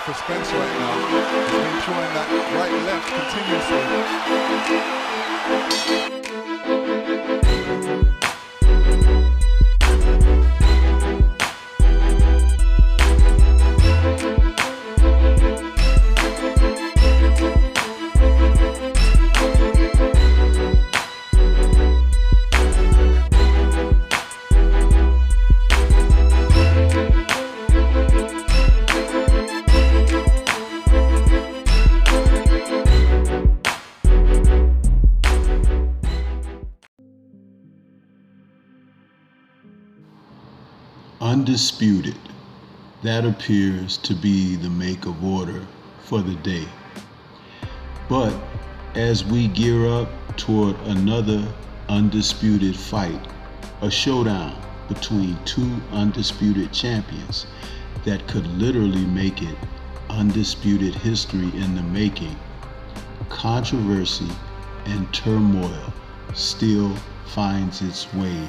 for Spence right now. He's been throwing that right-left continuously. Undisputed. That appears to be the make of order for the day. But as we gear up toward another undisputed fight, a showdown between two undisputed champions that could literally make it undisputed history in the making, controversy and turmoil still finds its way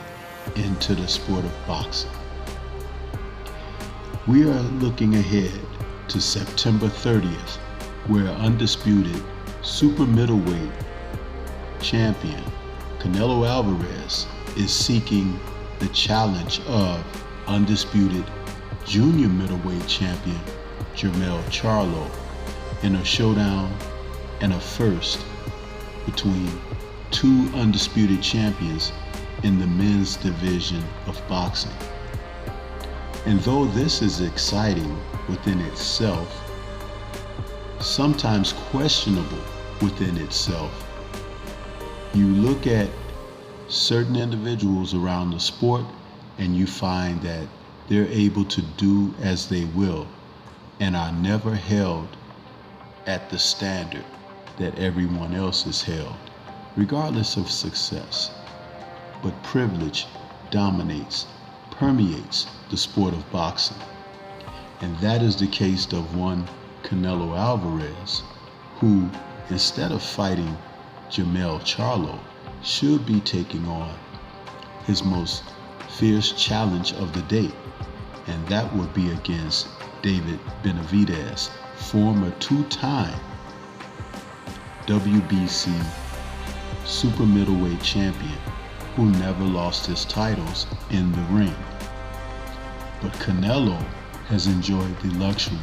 into the sport of boxing. We are looking ahead to September 30th, where undisputed super middleweight champion Canelo Alvarez is seeking the challenge of undisputed junior middleweight champion Charlo in a showdown and a first between two undisputed champions in the men's division of boxing. And though this is exciting within itself, sometimes questionable within itself, you look at certain individuals around the sport and you find that they're able to do as they will and are never held at the standard that everyone else is held, regardless of success. But privilege dominates, permeates the sport of boxing. And that is the case of one Canelo Alvarez, who, instead of fighting Charlo, should be taking on his most fierce challenge of the day, and that would be against David Benavidez, former two-time WBC super middleweight champion who never lost his titles in the ring. But Canelo has enjoyed the luxury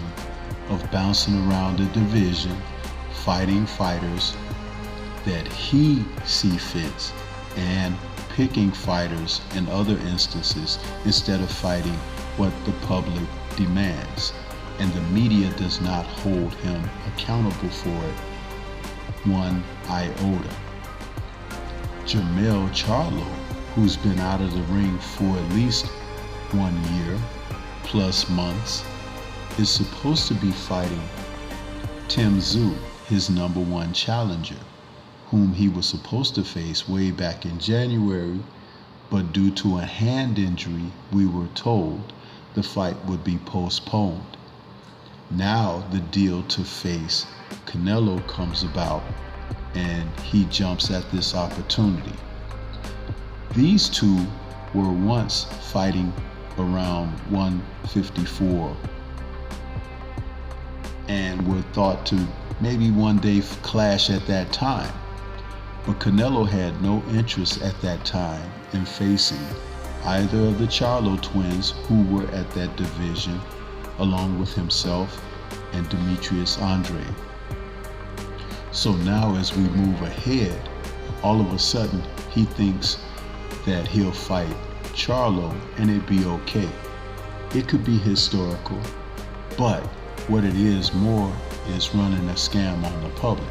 of bouncing around the division, fighting fighters that he sees fit, and picking fighters in other instances instead of fighting what the public demands. And the media does not hold him accountable for it one iota. Charlo, who's been out of the ring for at least 1 year plus months, is supposed to be fighting Tim Tszyu, his number one challenger, whom he was supposed to face way back in January, but due to a hand injury, we were told the fight would be postponed. Now the deal to face Canelo comes about, and he jumps at this opportunity. These two were once fighting around 154 and were thought to maybe one day clash at that time. But Canelo had no interest at that time in facing either of the Charlo twins, who were at that division, along with himself and Demetrius Andre. So now as we move ahead, all of a sudden he thinks that he'll fight Charlo and it'd be okay. It could be historical, but what it is more is running a scam on the public.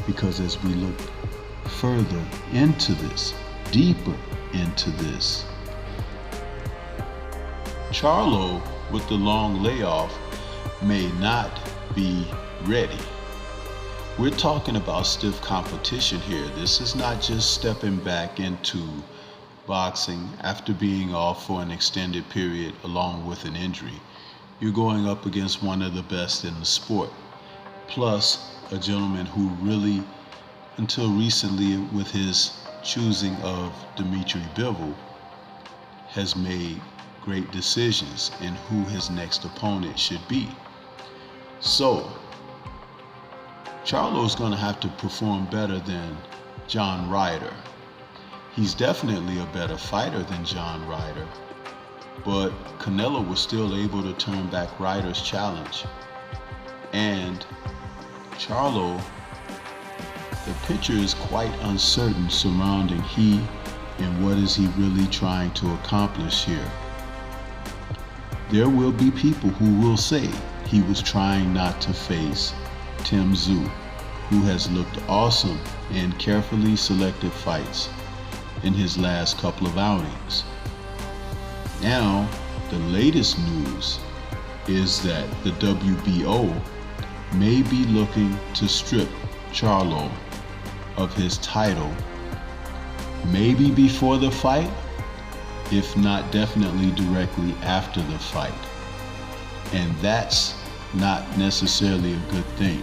Because as we look further into this, deeper into this, Charlo, with the long layoff, may not be ready. We're talking about stiff competition here. This is not just stepping back into boxing after being off for an extended period along with an injury. You're going up against one of the best in the sport, plus a gentleman who really, until recently with his choosing of Dimitri Bivol, has made great decisions in who his next opponent should be. So, Charlo's going to have to perform better than John Ryder. He's definitely a better fighter than John Ryder, but Canelo was still able to turn back Ryder's challenge. And Charlo, the picture is quite uncertain surrounding he and what is he really trying to accomplish here. There will be people who will say he was trying not to face Tim Tszyu, who has looked awesome in carefully selected fights in his last couple of outings. Now, the latest news is that the WBO may be looking to strip Charlo of his title, maybe before the fight, if not definitely directly after the fight. And that's not necessarily a good thing.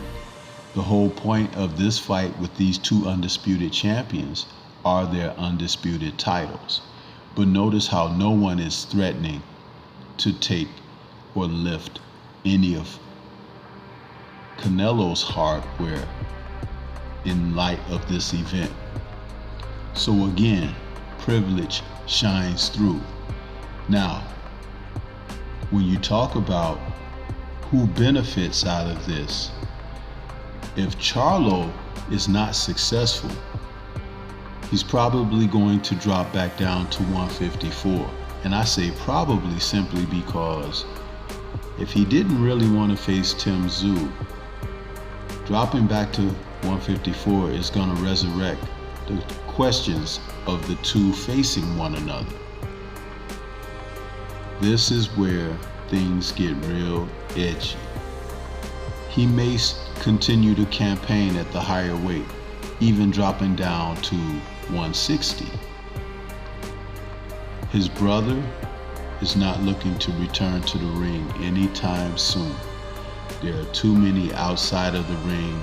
The whole point of this fight with these two undisputed champions are their undisputed titles. But notice how no one is threatening to take or lift any of Canelo's hardware in light of this event. So again, privilege shines through. Now, when you talk about who benefits out of this, if Charlo is not successful, he's probably going to drop back down to 154. And I say probably simply because if he didn't really want to face Tim Tszyu, dropping back to 154 is going to resurrect the questions of the two facing one another. This is where things get real edgy. He may continue to campaign at the higher weight, even dropping down to 160. His brother is not looking to return to the ring anytime soon. There are too many outside of the ring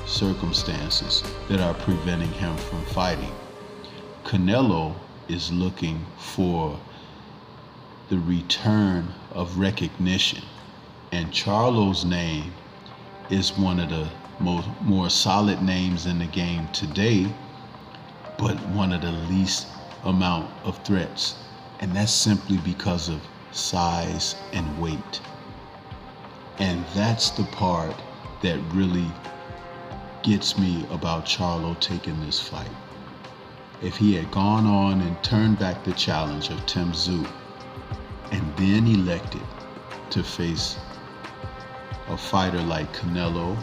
circumstances that are preventing him from fighting. Canelo is looking for the return of recognition, and Charlo's name is one of the more solid names in the game today, but one of the least amount of threats, and that's simply because of size and weight. And that's the part that really gets me about Charlo taking this fight. If he had gone on and turned back the challenge of Tim Tszyu and then elected to face a fighter like Canelo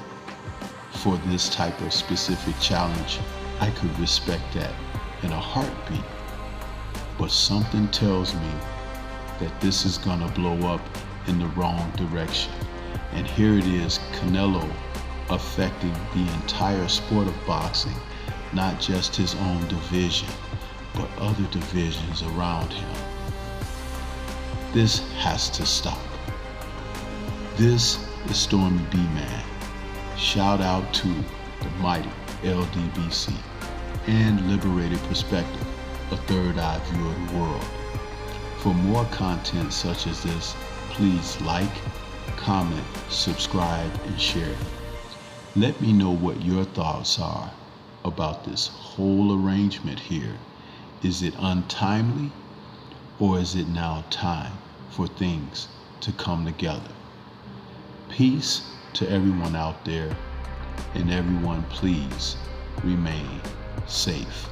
for this type of specific challenge, I could respect that in a heartbeat. But something tells me that this is gonna blow up in the wrong direction. And here it is, Canelo affecting the entire sport of boxing, not just his own division, but other divisions around him. This has to stop. This is Stormy B-Man. Shout out to the mighty LDBC and Liberated Perspective, a third eye view of the world. For more content such as this, please like, comment, subscribe, and share. Let me know what your thoughts are about this whole arrangement here. Is it untimely, or is it now time for things to come together? Peace to everyone out there, and everyone please remain safe.